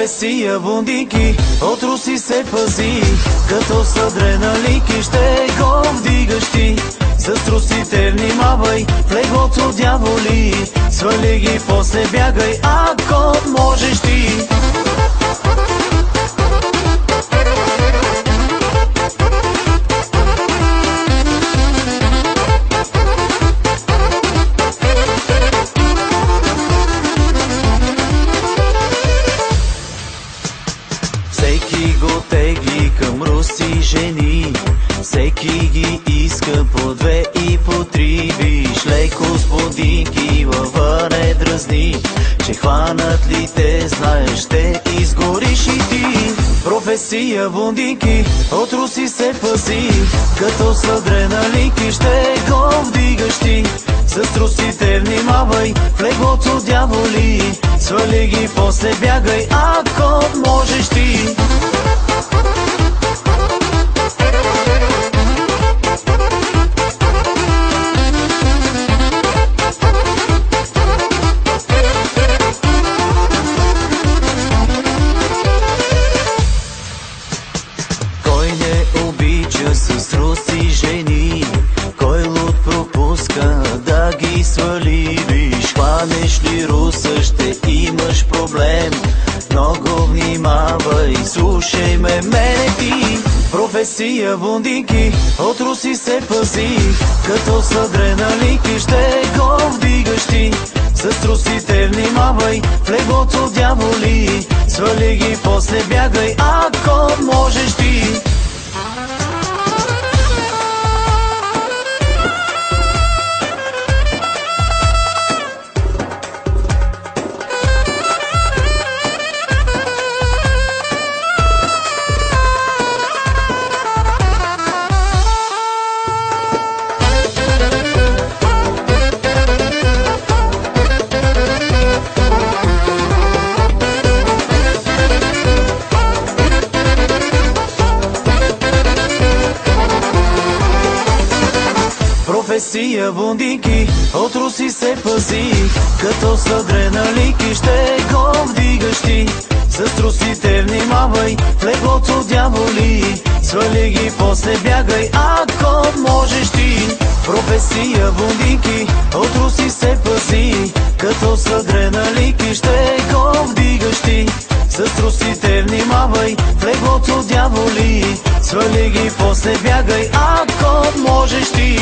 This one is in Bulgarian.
Професия бундики, от руси се пази, като с адреналинки ще го вдигаш ти. С трусите внимавай, в леглото дяволи, свали ги, после бягай, ако можеш ти. Всеки го тегли към руси жени, всеки ги иска по две и по три. Виж леко с будинки въва не дразни, че хванат ли те, знаеш, ще изгориш и ти. Професия бундики, от руси се пази, като с адреналинки ще го вдигаш ти. С трусите внимавай, в леглото дяволи, свали ги, после бягай, ако можеш ти. Кой не обича с руси жени, кой луд пропуска да ги свали. Виж, хванеш ли руса, ще имаш проблем. Много внимавай, слушай ме, мене ти. Професия бундики, от руси се пази, като с адреналинки ще го вдигаш ти. С трусите внимавай, в леглото дяволи, свали ги, после бягай, ако можеш ти. Професия бундики, от руси се пази, като с адреналинки ще го вдигаш ти. С трусите внимавай, в леглото дяволи, свали ги, после бягай, ако можеш ти. Професия бундики, от руси се пази, като с адреналинки ще го вдигаш ти. С трусите внимавай, в леглото дяволи, свали ги, после бягай, ако можеш ти.